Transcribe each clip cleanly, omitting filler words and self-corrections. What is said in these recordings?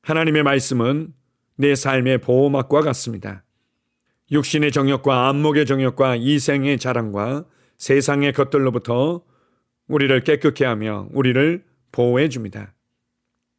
하나님의 말씀은 내 삶의 보호막과 같습니다. 육신의 정욕과 안목의 정욕과 이생의 자랑과 세상의 것들로부터 우리를 깨끗게 하며 우리를 보호해 줍니다.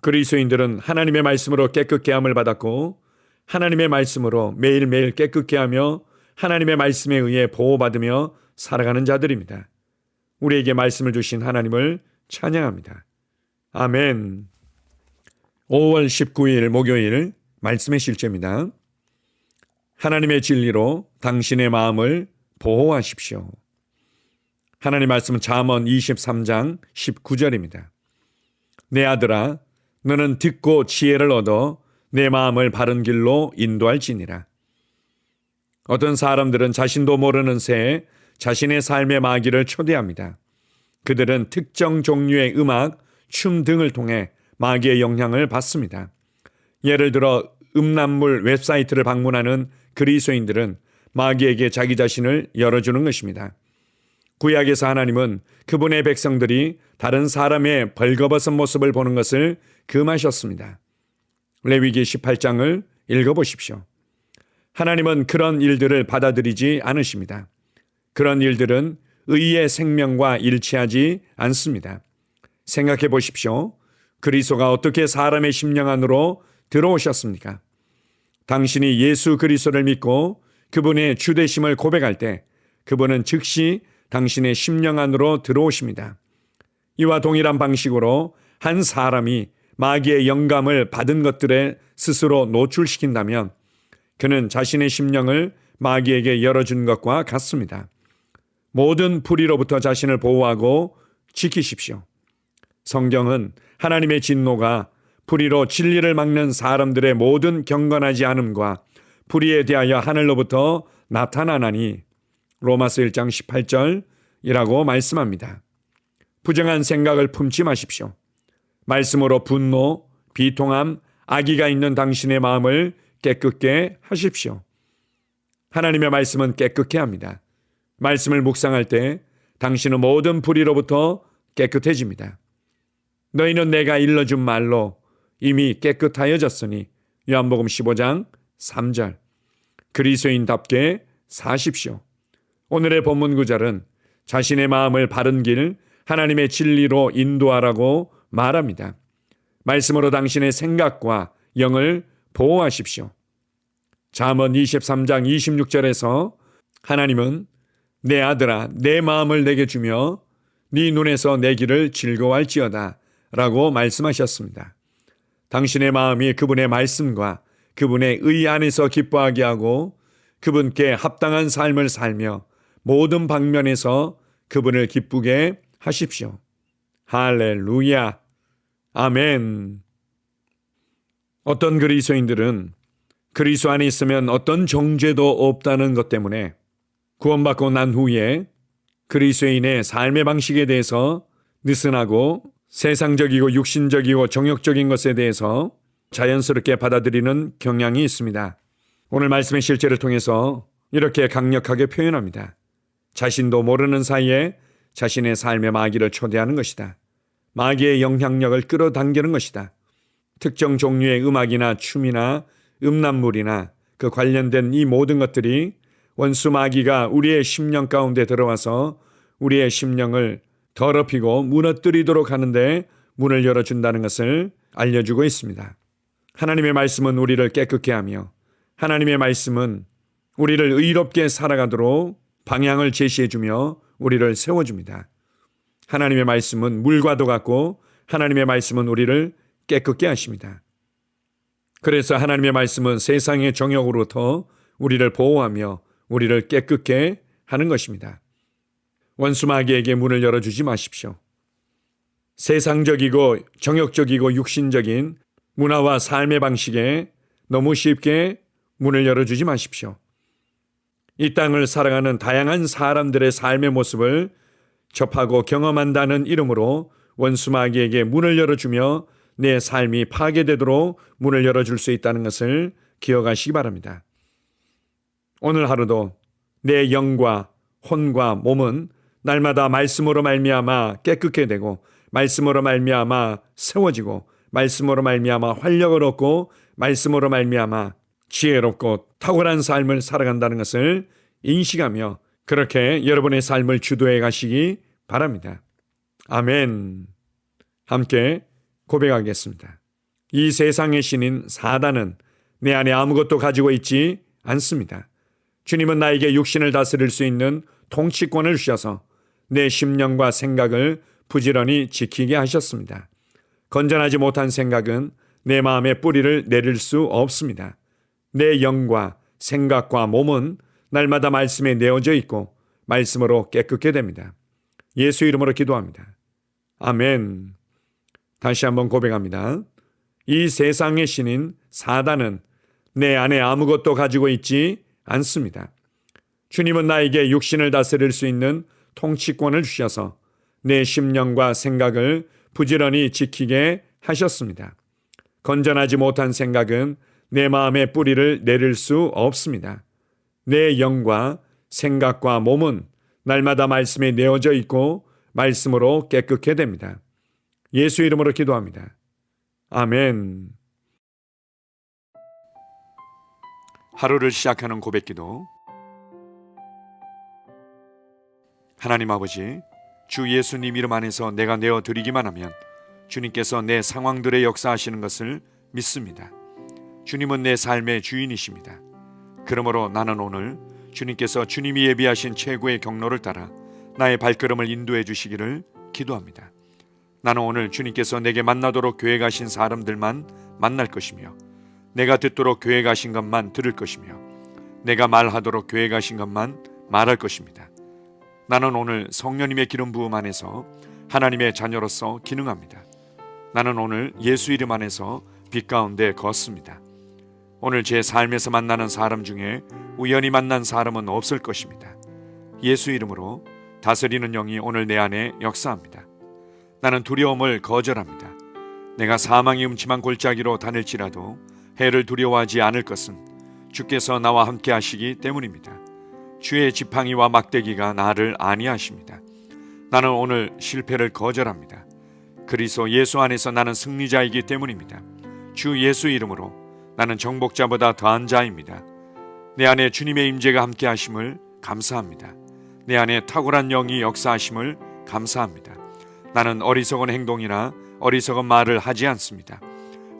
그리스도인들은 하나님의 말씀으로 깨끗게 함을 받았고 하나님의 말씀으로 매일매일 깨끗게 하며 하나님의 말씀에 의해 보호받으며 살아가는 자들입니다. 우리에게 말씀을 주신 하나님을 찬양합니다. 아멘. 5월 19일 목요일 말씀의 실제입니다. 하나님의 진리로 당신의 마음을 보호하십시오. 하나님 말씀은 잠언 23장 19절입니다. 내 아들아, 너는 듣고 지혜를 얻어 내 마음을 바른 길로 인도할지니라. 어떤 사람들은 자신도 모르는 새에 자신의 삶의 마귀를 초대합니다. 그들은 특정 종류의 음악, 춤 등을 통해 마귀의 영향을 받습니다. 예를 들어 음란물 웹사이트를 방문하는 그리스도인들은 마귀에게 자기 자신을 열어주는 것입니다. 구약에서 하나님은 그분의 백성들이 다른 사람의 벌거벗은 모습을 보는 것을 금하셨습니다. 레위기 18장을 읽어보십시오. 하나님은 그런 일들을 받아들이지 않으십니다. 그런 일들은 의의 생명과 일치하지 않습니다. 생각해 보십시오. 그리스도가 어떻게 사람의 심령 안으로 들어오셨습니까? 당신이 예수 그리스도를 믿고 그분의 주되심을 고백할 때 그분은 즉시 당신의 심령 안으로 들어오십니다. 이와 동일한 방식으로 한 사람이 마귀의 영감을 받은 것들에 스스로 노출시킨다면 그는 자신의 심령을 마귀에게 열어준 것과 같습니다. 모든 불의로부터 자신을 보호하고 지키십시오. 성경은 하나님의 진노가 불의로 진리를 막는 사람들의 모든 경건하지 않음과 불의에 대하여 하늘로부터 나타나나니 로마서 1장 18절이라고 말씀합니다. 부정한 생각을 품지 마십시오. 말씀으로 분노, 비통함, 악의가 있는 당신의 마음을 깨끗게 하십시오. 하나님의 말씀은 깨끗게 합니다. 말씀을 묵상할 때 당신은 모든 불의로부터 깨끗해집니다. 너희는 내가 일러준 말로 이미 깨끗하여졌으니 요한복음 15장 3절. 그리스도인답게 사십시오. 오늘의 본문 구절은 자신의 마음을 바른 길, 하나님의 진리로 인도하라고 말합니다. 말씀으로 당신의 생각과 영을 보호하십시오. 잠언 23장 26절에서 하나님은 내 아들아 내 마음을 내게 주며 네 눈에서 내 길을 즐거워할지어다 라고 말씀하셨습니다. 당신의 마음이 그분의 말씀과 그분의 의 안에서 기뻐하게 하고 그분께 합당한 삶을 살며 모든 방면에서 그분을 기쁘게 하십시오. 할렐루야. 아멘. 어떤 그리스도인들은 그리스도 안에 있으면 어떤 정죄도 없다는 것 때문에 구원받고 난 후에 그리스도인의 삶의 방식에 대해서 느슨하고 세상적이고 육신적이고 정욕적인 것에 대해서 자연스럽게 받아들이는 경향이 있습니다. 오늘 말씀의 실제를 통해서 이렇게 강력하게 표현합니다. 자신도 모르는 사이에 자신의 삶의 마귀를 초대하는 것이다. 마귀의 영향력을 끌어당기는 것이다. 특정 종류의 음악이나 춤이나 음란물이나 그 관련된 이 모든 것들이 원수 마귀가 우리의 심령 가운데 들어와서 우리의 심령을 더럽히고 무너뜨리도록 하는데 문을 열어준다는 것을 알려주고 있습니다. 하나님의 말씀은 우리를 깨끗게 하며 하나님의 말씀은 우리를 의롭게 살아가도록 방향을 제시해주며 우리를 세워줍니다. 하나님의 말씀은 물과도 같고 하나님의 말씀은 우리를 깨끗게 하십니다. 그래서 하나님의 말씀은 세상의 정욕으로부터 우리를 보호하며 우리를 깨끗게 하는 것입니다. 원수 마귀에게 문을 열어주지 마십시오. 세상적이고 정욕적이고 육신적인 문화와 삶의 방식에 너무 쉽게 문을 열어주지 마십시오. 이 땅을 살아가는 다양한 사람들의 삶의 모습을 접하고 경험한다는 이름으로 원수 마귀에게 문을 열어주며 내 삶이 파괴되도록 문을 열어줄 수 있다는 것을 기억하시기 바랍니다. 오늘 하루도 내 영과 혼과 몸은 날마다 말씀으로 말미암아 깨끗게 되고 말씀으로 말미암아 세워지고 말씀으로 말미암아 활력을 얻고 말씀으로 말미암아 지혜롭고 탁월한 삶을 살아간다는 것을 인식하며 그렇게 여러분의 삶을 주도해 가시기 바랍니다. 아멘. 함께 고백하겠습니다. 이 세상의 신인 사단은 내 안에 아무것도 가지고 있지 않습니다. 주님은 나에게 육신을 다스릴 수 있는 통치권을 주셔서 내 심령과 생각을 부지런히 지키게 하셨습니다. 건전하지 못한 생각은 내 마음에 뿌리를 내릴 수 없습니다. 내 영과 생각과 몸은 날마다 말씀에 내어져 있고 말씀으로 깨끗게 됩니다. 예수 이름으로 기도합니다. 아멘. 다시 한번 고백합니다. 이 세상의 신인 사단은 내 안에 아무것도 가지고 있지 않습니다. 주님은 나에게 육신을 다스릴 수 있는 통치권을 주셔서 내 심령과 생각을 부지런히 지키게 하셨습니다. 건전하지 못한 생각은 내 마음에 뿌리를 내릴 수 없습니다. 내 영과 생각과 몸은 날마다 말씀에 내어져 있고 말씀으로 깨끗게 됩니다. 예수 이름으로 기도합니다. 아멘. 하루를 시작하는 고백기도. 하나님 아버지, 주 예수님 이름 안에서 내가 내어드리기만 하면 주님께서 내 상황들에 역사하시는 것을 믿습니다. 주님은 내 삶의 주인이십니다. 그러므로 나는 오늘 주님께서 주님이 예비하신 최고의 경로를 따라 나의 발걸음을 인도해 주시기를 기도합니다. 나는 오늘 주님께서 내게 만나도록 계획하신 사람들만 만날 것이며 내가 듣도록 계획하신 것만 들을 것이며 내가 말하도록 계획하신 것만 말할 것입니다. 나는 오늘 성령님의 기름 부음 안에서 하나님의 자녀로서 기능합니다. 나는 오늘 예수 이름 안에서 빛 가운데 걷습니다. 오늘 제 삶에서 만나는 사람 중에 우연히 만난 사람은 없을 것입니다. 예수 이름으로 다스리는 영이 오늘 내 안에 역사합니다. 나는 두려움을 거절합니다. 내가 사망의 음침한 골짜기로 다닐지라도 해를 두려워하지 않을 것은 주께서 나와 함께 하시기 때문입니다. 주의 지팡이와 막대기가 나를 안위하십니다. 나는 오늘 실패를 거절합니다. 그리스도 예수 안에서 나는 승리자이기 때문입니다. 주 예수 이름으로 나는 정복자보다 더한 자입니다. 내 안에 주님의 임재가 함께 하심을 감사합니다. 내 안에 탁월한 영이 역사하심을 감사합니다. 나는 어리석은 행동이나 어리석은 말을 하지 않습니다.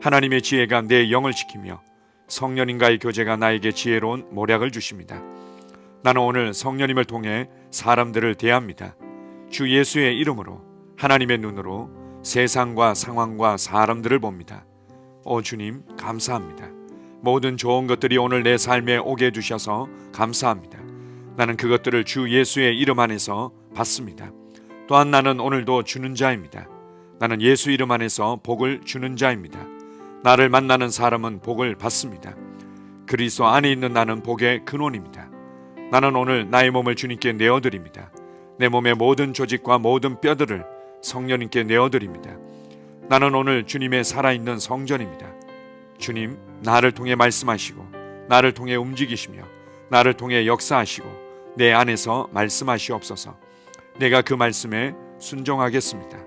하나님의 지혜가 내 영을 지키며 성령님과의 교제가 나에게 지혜로운 모략을 주십니다. 나는 오늘 성령님을 통해 사람들을 대합니다. 주 예수의 이름으로 하나님의 눈으로 세상과 상황과 사람들을 봅니다. 오 주님 감사합니다. 모든 좋은 것들이 오늘 내 삶에 오게 해주셔서 감사합니다. 나는 그것들을 주 예수의 이름 안에서 받습니다. 또한 나는 오늘도 주는 자입니다. 나는 예수 이름 안에서 복을 주는 자입니다. 나를 만나는 사람은 복을 받습니다. 그리스도 안에 있는 나는 복의 근원입니다. 나는 오늘 나의 몸을 주님께 내어드립니다. 내 몸의 모든 조직과 모든 뼈들을 성령님께 내어드립니다. 나는 오늘 주님의 살아있는 성전입니다. 주님, 나를 통해 말씀하시고 나를 통해 움직이시며 나를 통해 역사하시고 내 안에서 말씀하시옵소서. 내가 그 말씀에 순종하겠습니다.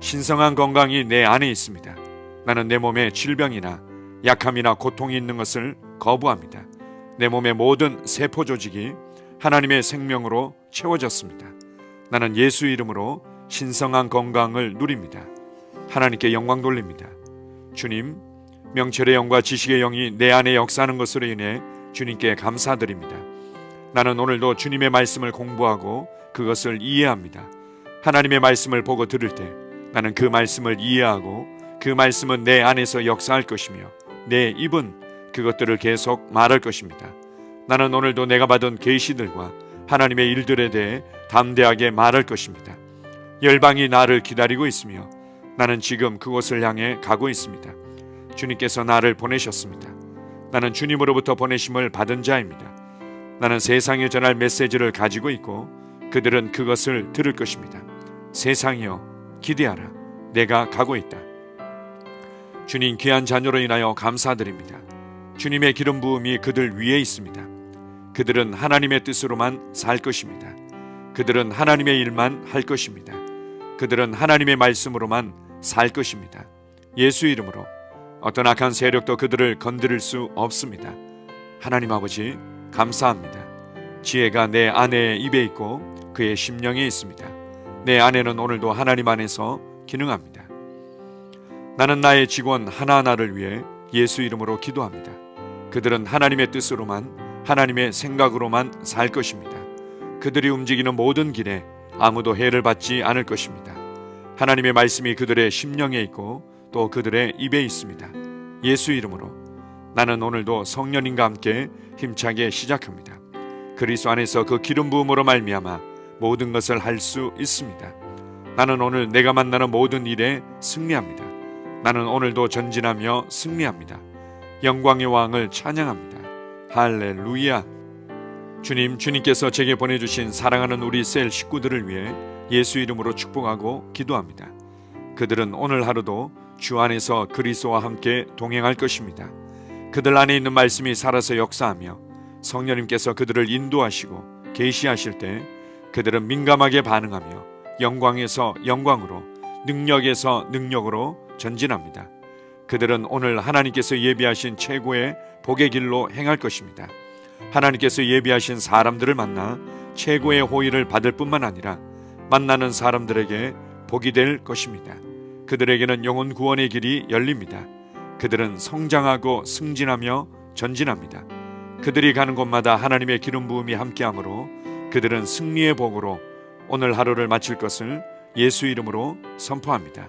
신성한 건강이 내 안에 있습니다. 나는 내 몸에 질병이나 약함이나 고통이 있는 것을 거부합니다. 내 몸의 모든 세포 조직이 하나님의 생명으로 채워졌습니다. 나는 예수 이름으로 신성한 건강을 누립니다. 하나님께 영광 돌립니다. 주님, 명철의 영과 지식의 영이 내 안에 역사하는 것으로 인해 주님께 감사드립니다. 나는 오늘도 주님의 말씀을 공부하고 그것을 이해합니다. 하나님의 말씀을 보고 들을 때 나는 그 말씀을 이해하고 그 말씀은 내 안에서 역사할 것이며 내 입은 그것들을 계속 말할 것입니다. 나는 오늘도 내가 받은 계시들과 하나님의 일들에 대해 담대하게 말할 것입니다. 열방이 나를 기다리고 있으며 나는 지금 그곳을 향해 가고 있습니다. 주님께서 나를 보내셨습니다. 나는 주님으로부터 보내심을 받은 자입니다. 나는 세상에 전할 메시지를 가지고 있고 그들은 그것을 들을 것입니다. 세상이여 기대하라. 내가 가고 있다. 주님 귀한 자녀로 인하여 감사드립니다. 주님의 기름 부음이 그들 위에 있습니다. 그들은 하나님의 뜻으로만 살 것입니다. 그들은 하나님의 일만 할 것입니다. 그들은 하나님의 말씀으로만 살 것입니다. 예수 이름으로 어떤 악한 세력도 그들을 건드릴 수 없습니다. 하나님 아버지, 감사합니다. 지혜가 내 아내의 입에 있고 그의 심령에 있습니다. 내 아내는 오늘도 하나님 안에서 기능합니다. 나는 나의 직원 하나하나를 위해 예수 이름으로 기도합니다. 그들은 하나님의 뜻으로만, 하나님의 생각으로만 살 것입니다. 그들이 움직이는 모든 길에 아무도 해를 받지 않을 것입니다. 하나님의 말씀이 그들의 심령에 있고 또 그들의 입에 있습니다. 예수 이름으로 나는 오늘도 성령님과 함께 힘차게 시작합니다. 그리스도 안에서 그 기름 부음으로 말미암아 모든 것을 할 수 있습니다. 나는 오늘 내가 만나는 모든 일에 승리합니다. 나는 오늘도 전진하며 승리합니다. 영광의 왕을 찬양합니다. 할렐루야. 주님께서 제게 보내주신 사랑하는 우리 셀 식구들을 위해 예수 이름으로 축복하고 기도합니다. 그들은 오늘 하루도 주 안에서 그리스도와 함께 동행할 것입니다. 그들 안에 있는 말씀이 살아서 역사하며 성령님께서 그들을 인도하시고 계시하실 때 그들은 민감하게 반응하며 영광에서 영광으로, 능력에서 능력으로 전진합니다. 그들은 오늘 하나님께서 예비하신 최고의 복의 길로 행할 것입니다. 하나님께서 예비하신 사람들을 만나 최고의 호의를 받을 뿐만 아니라 만나는 사람들에게 복이 될 것입니다. 그들에게는 영혼 구원의 길이 열립니다. 그들은 성장하고 승진하며 전진합니다. 그들이 가는 곳마다 하나님의 기름 부음이 함께하므로 그들은 승리의 복으로 오늘 하루를 마칠 것을 예수 이름으로 선포합니다.